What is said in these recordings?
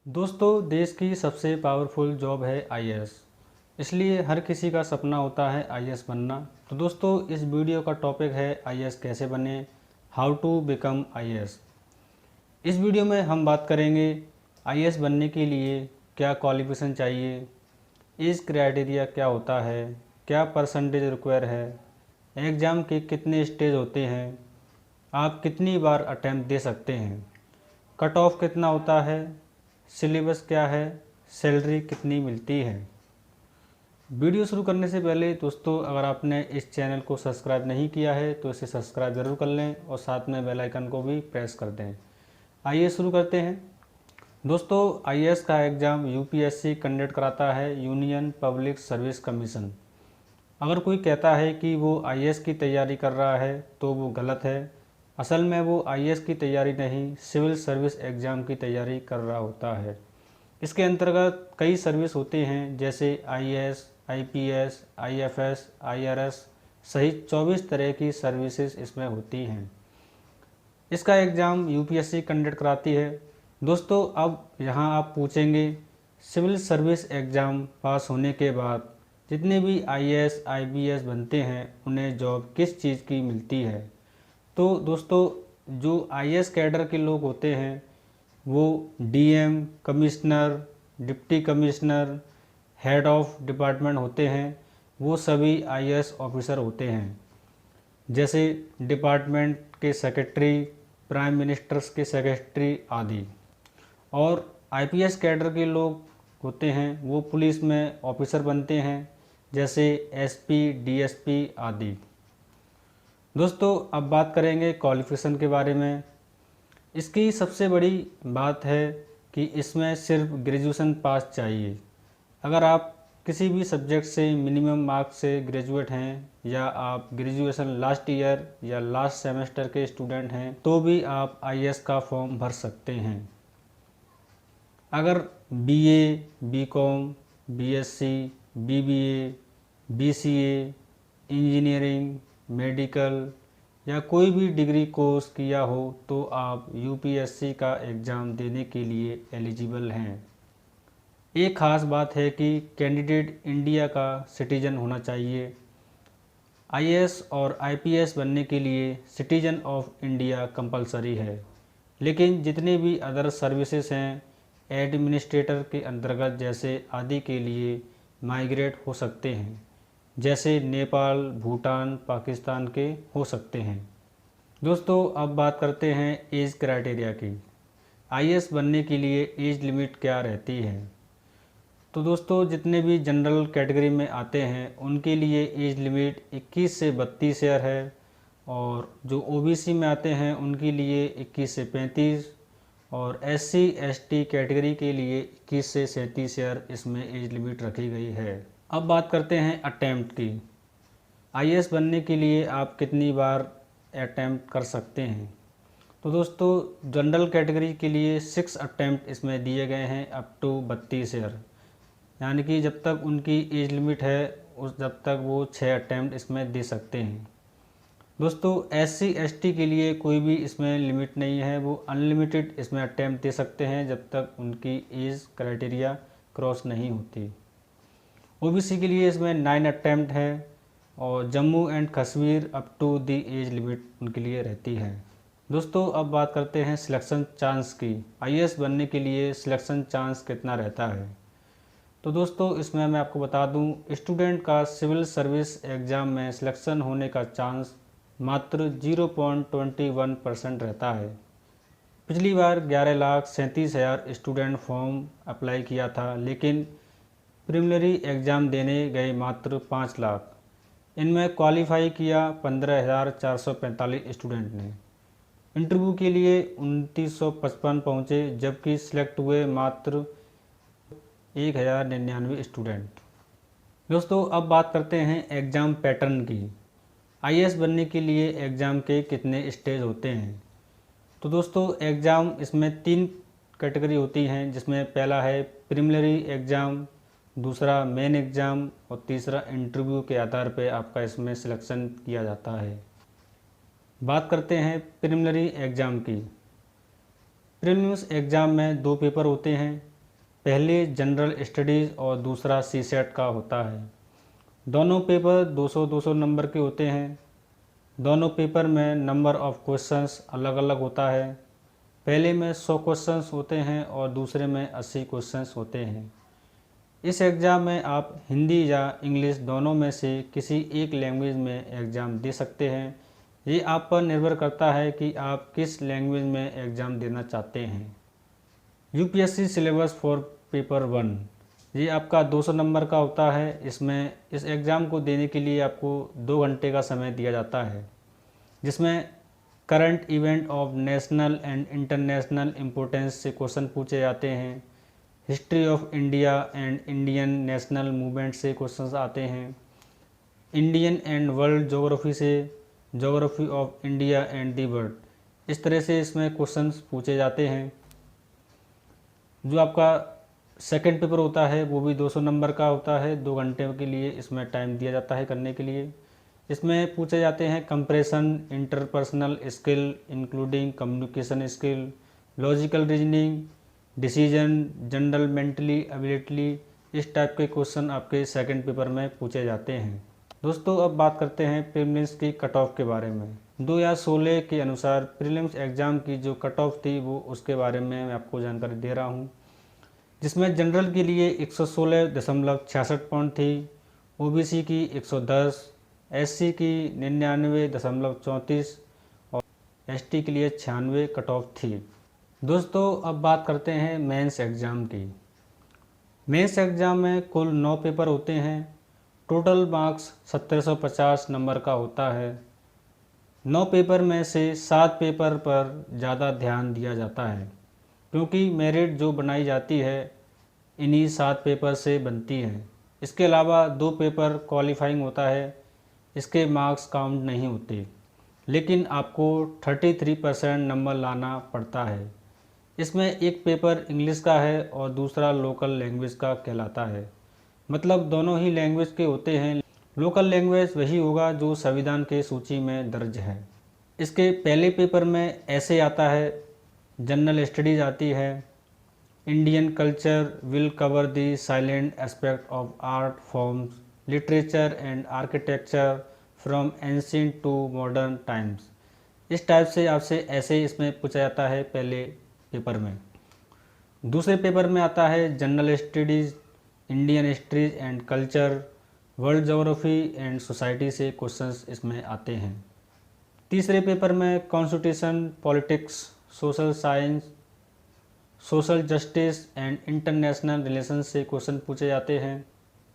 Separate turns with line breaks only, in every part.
दोस्तों, देश की सबसे पावरफुल जॉब है आईएएस। इसलिए हर किसी का सपना होता है आईएएस बनना। तो दोस्तों, इस वीडियो का टॉपिक है आईएएस कैसे बने, हाउ टू बिकम आईएएस। इस वीडियो में हम बात करेंगे आईएएस बनने के लिए क्या क्वालिफिकेशन चाहिए, एज क्राइटेरिया क्या होता है, क्या परसेंटेज रिक्वायर है, एग्ज़ाम के कितने स्टेज होते हैं, आप कितनी बार अटैम्प्ट दे सकते हैं, कट ऑफ कितना होता है, सिलेबस क्या है, सैलरी कितनी मिलती है। वीडियो शुरू करने से पहले दोस्तों, अगर आपने इस चैनल को सब्सक्राइब नहीं किया है तो इसे सब्सक्राइब ज़रूर कर लें और साथ में बेल आइकन को भी प्रेस कर दें। आइए शुरू करते हैं। दोस्तों, आईएएस का एग्ज़ाम यूपीएससी कंडक्ट कराता है, यूनियन पब्लिक सर्विस कमीशन। अगर कोई कहता है कि वो आईएएस की तैयारी कर रहा है तो वो गलत है। असल में वो आईएएस की तैयारी नहीं, सिविल सर्विस एग्ज़ाम की तैयारी कर रहा होता है। इसके अंतर्गत कई सर्विस होते हैं जैसे आईएएस, आईपीएस, आईएफएस, आईआरएस सहित 24 तरह की सर्विसेज इसमें होती हैं। इसका एग्ज़ाम यूपीएससी कंडक्ट कराती है। दोस्तों, अब यहाँ आप पूछेंगे सिविल सर्विस एग्ज़ाम पास होने के बाद जितने भी आईएएस, आईपीएस बनते हैं उन्हें जॉब किस चीज़ की मिलती है। तो दोस्तों, जो आईएएस कैडर के लोग होते हैं वो DM, commissioner, deputy commissioner, head of department होते हैं। वो सभी आईएएस ऑफिसर होते हैं, जैसे डिपार्टमेंट के सेक्रेटरी, प्राइम मिनिस्टर्स के सेक्रेटरी आदि। और आईपीएस कैडर के लोग होते हैं वो पुलिस में ऑफिसर बनते हैं, जैसे एसपी, डीएसपी आदि। दोस्तों, अब बात करेंगे क्वालिफिकेशन के बारे में। इसकी सबसे बड़ी बात है कि इसमें सिर्फ ग्रेजुएशन पास चाहिए। अगर आप किसी भी सब्जेक्ट से मिनिमम मार्क्स से ग्रेजुएट हैं या आप ग्रेजुएशन लास्ट ईयर या लास्ट सेमेस्टर के स्टूडेंट हैं तो भी आप आईएएस का फॉर्म भर सकते हैं। अगर BA, BCom, BSc, BBA, BCA, engineering, medical या कोई भी डिग्री कोर्स किया हो तो आप यूपीएससी का एग्ज़ाम देने के लिए एलिजिबल हैं। एक ख़ास बात है कि कैंडिडेट इंडिया का सिटीजन होना चाहिए। आईएएस और आईपीएस बनने के लिए सिटीजन ऑफ इंडिया कंपलसरी है, लेकिन जितने भी अदर सर्विसेज हैं एडमिनिस्ट्रेटर के अंतर्गत जैसे आदि के लिए माइग्रेट हो सकते हैं, जैसे नेपाल, भूटान, पाकिस्तान के हो सकते हैं। दोस्तों, अब बात करते हैं एज क्राइटेरिया की। आईएएस बनने के लिए एज लिमिट क्या रहती है। तो दोस्तों, जितने भी जनरल कैटेगरी में आते हैं उनके लिए एज लिमिट 21 से 32 ईयर है, और जो ओबीसी में आते हैं उनके लिए 21 से 35, और एससी एसटी कैटेगरी के लिए 21 से 37 ईयर इसमें एज लिमिट रखी गई है। अब बात करते हैं अटैम्प्ट की। आईएएस बनने के लिए आप कितनी बार अटैम्प्ट कर सकते हैं। तो दोस्तों, जनरल कैटेगरी के लिए 6 अटैम्प्ट इसमें दिए गए हैं अप टू 32 ईयर, यानी कि जब तक उनकी एज लिमिट है उस जब तक वो 6 अटैम्प्ट इसमें दे सकते हैं। दोस्तों, एससी एसटी के लिए कोई भी इसमें लिमिट नहीं है, वो अनलिमिटेड इसमें अटैम्प्ट दे सकते हैं जब तक उनकी एज क्राइटेरिया क्रॉस नहीं होती। ओबीसी के लिए इसमें 9 अटैम्प्ट है, और Jammu and Kashmir up to the age limit उनके लिए रहती है। दोस्तों, अब बात करते हैं सिलेक्शन चांस की। आईएएस बनने के लिए सिलेक्शन चांस कितना रहता है। तो दोस्तों, इसमें मैं आपको बता दूं, स्टूडेंट का सिविल सर्विस एग्ज़ाम में सिलेक्शन होने का चांस मात्र 0.21% रहता है। पिछली बार 11,37,000 स्टूडेंट फॉर्म अप्लाई किया था, लेकिन प्रीलिमिनरी एग्ज़ाम देने गए मात्र 5 लाख। इनमें क्वालिफाई किया 15,445 स्टूडेंट ने। इंटरव्यू के लिए 2955 पहुँचे, जबकि सिलेक्ट हुए मात्र 1,099 स्टूडेंट। दोस्तों, अब बात करते हैं एग्ज़ाम पैटर्न की। आईएएस बनने के लिए एग्ज़ाम के कितने स्टेज होते हैं। तो दोस्तों, एग्ज़ाम इसमें 3 कैटेगरी होती हैं, जिसमें पहला है प्रीलिमिनरी एग्ज़ाम, दूसरा मेन एग्ज़ाम और तीसरा इंटरव्यू के आधार पर आपका इसमें सिलेक्शन किया जाता है। बात करते हैं प्रीलिमिनरी एग्ज़ाम की। प्रीलिम्स एग्ज़ाम में 2 पेपर होते हैं, पहले जनरल स्टडीज़ और दूसरा सीसेट का होता है। दोनों पेपर 200-200 नंबर के होते हैं। दोनों पेपर में नंबर ऑफ़ क्वेश्चंस अलग अलग होता है। पहले में 100 क्वेश्चंस होते हैं और दूसरे में 80 क्वेश्चंस होते हैं। इस एग्ज़ाम में आप हिंदी या इंग्लिश दोनों में से किसी एक लैंग्वेज में एग्ज़ाम दे सकते हैं। ये आप पर निर्भर करता है कि आप किस लैंग्वेज में एग्ज़ाम देना चाहते हैं। यूपीएससी सिलेबस फॉर पेपर 1 ये आपका 200 नंबर का होता है। इसमें इस एग्ज़ाम को देने के लिए आपको 2 घंटे का समय दिया जाता है, जिसमें current event of national and international importance से क्वेश्चन पूछे जाते हैं। History of India and Indian national movement से क्वेश्चंस आते हैं। इंडियन एंड वर्ल्ड ज्योग्राफी से geography of India and the world, इस तरह से इसमें क्वेश्चंस पूछे जाते हैं। जो आपका सेकंड पेपर होता है वो भी 200 नंबर का होता है। 2 घंटे के लिए इसमें टाइम दिया जाता है करने के लिए। इसमें पूछे जाते हैं compression, interpersonal skill including communication skill, logical reasoning, decision, general mentally ability, इस टाइप के क्वेश्चन आपके सेकंड पेपर में पूछे जाते हैं। दोस्तों अब बात करते हैं प्रीलिम्स की कट ऑफ के बारे में। 2016 के अनुसार प्रीलिम्स एग्ज़ाम की जो कट ऑफ थी वो उसके बारे में मैं आपको जानकारी दे रहा हूँ, जिसमें जनरल के लिए 116.66 पॉइंट थी, ओबीसी की 110, एससी की 99.34 और एसटी के लिए 96 कट ऑफ थी। दोस्तों अब बात करते हैं मेंस एग्ज़ाम की। मेंस एग्ज़ाम में कुल 9 पेपर होते हैं। टोटल मार्क्स 1750 नंबर का होता है। 9 पेपर में से 7 पेपर पर ज़्यादा ध्यान दिया जाता है, क्योंकि मेरिट जो बनाई जाती है इन्हीं 7 पेपर से बनती है। इसके अलावा 2 पेपर क्वालिफाइंग होता है, इसके मार्क्स काउंट नहीं होते, लेकिन आपको 33% नंबर लाना पड़ता है। इसमें एक पेपर इंग्लिश का है और दूसरा लोकल लैंग्वेज का कहलाता है। मतलब दोनों ही लैंग्वेज के होते हैं। लोकल लैंग्वेज वही होगा जो संविधान के सूची में दर्ज है। इसके पहले पेपर में ऐसे आता है, जनरल स्टडीज़ आती है, Indian culture will cover the silent aspect of art forms, literature and architecture from ancient to modern times. इस टाइप से आपसे ऐसे इसमें पूछा जाता है पहले पेपर में। दूसरे पेपर में आता है general studies, Indian history and culture, world geography and society से क्वेश्चंस इसमें आते हैं। तीसरे पेपर में constitution, politics, social science, social justice and international relations से क्वेश्चन पूछे जाते हैं।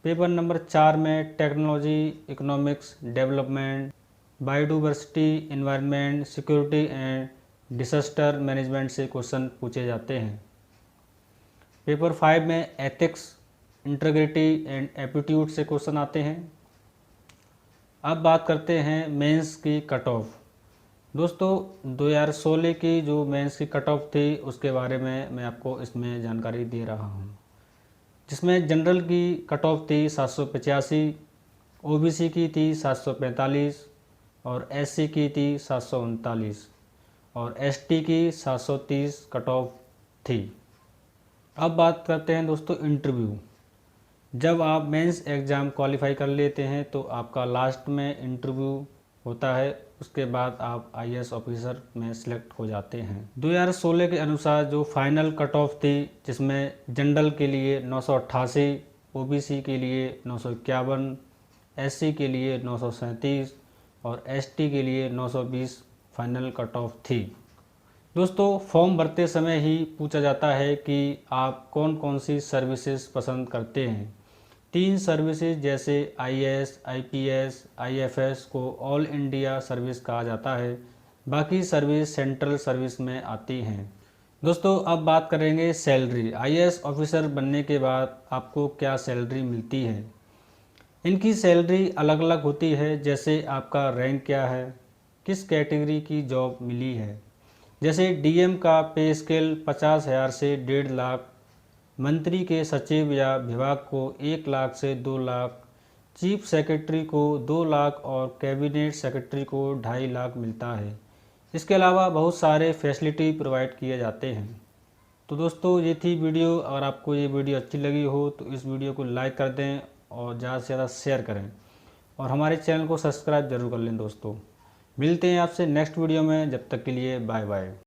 पेपर नंबर 4 में technology, economics, development, biodiversity, environment, security and disaster management से क्वेश्चन पूछे जाते हैं। पेपर 5 में एथिक्स, इंटीग्रिटी एंड एप्टीट्यूड से क्वेश्चन आते हैं। अब बात करते हैं मेंस की कट ऑफ। दोस्तों 2016 की जो मेंस की कट ऑफ थी उसके बारे में मैं आपको इसमें जानकारी दे रहा हूँ, जिसमें जनरल की कट ऑफ थी 785, ओबीसी की थी 745 और एससी की थी 739 और एसटी की 730 कट ऑफ थी। अब बात करते हैं दोस्तों इंटरव्यू। जब आप मेंस एग्ज़ाम क्वालिफाई कर लेते हैं तो आपका लास्ट में इंटरव्यू होता है, उसके बाद आप आईएएस ऑफिसर में सिलेक्ट हो जाते हैं। 2016 के अनुसार जो फाइनल कट ऑफ थी, जिसमें जनरल के लिए 988, ओबीसी के लिए 951, एससी के लिए 937 और एसटी के लिए 920 फाइनल कट ऑफ थी। दोस्तों फॉर्म भरते समय ही पूछा जाता है कि आप कौन कौन सी सर्विसेज पसंद करते हैं। 3 सर्विसेज जैसे आईएएस, आईपीएस, आईएफएस को ऑल इंडिया सर्विस कहा जाता है। बाकी सर्विस सेंट्रल सर्विस में आती हैं। दोस्तों अब बात करेंगे सैलरी। आईएएस ऑफिसर बनने के बाद आपको क्या सैलरी मिलती है। इनकी सैलरी अलग अलग होती है, जैसे आपका रैंक क्या है, किस कैटेगरी की जॉब मिली है। जैसे डीएम का पे स्केल 50,000 से 1.5 लाख, मंत्री के सचिव या विभाग को 1 लाख से 2 लाख, चीफ सेक्रेटरी को 2 लाख और कैबिनेट सेक्रेटरी को 2.5 लाख मिलता है। इसके अलावा बहुत सारे फैसिलिटी प्रोवाइड किए जाते हैं। तो दोस्तों ये थी वीडियो। अगर आपको ये वीडियो अच्छी लगी हो तो इस वीडियो को लाइक कर दें और ज़्यादा से ज़्यादा शेयर करें और हमारे चैनल को सब्सक्राइब जरूर कर लें दोस्तों। मिलते हैं आपसे नेक्स्ट वीडियो में, जब तक के लिए बाय बाय।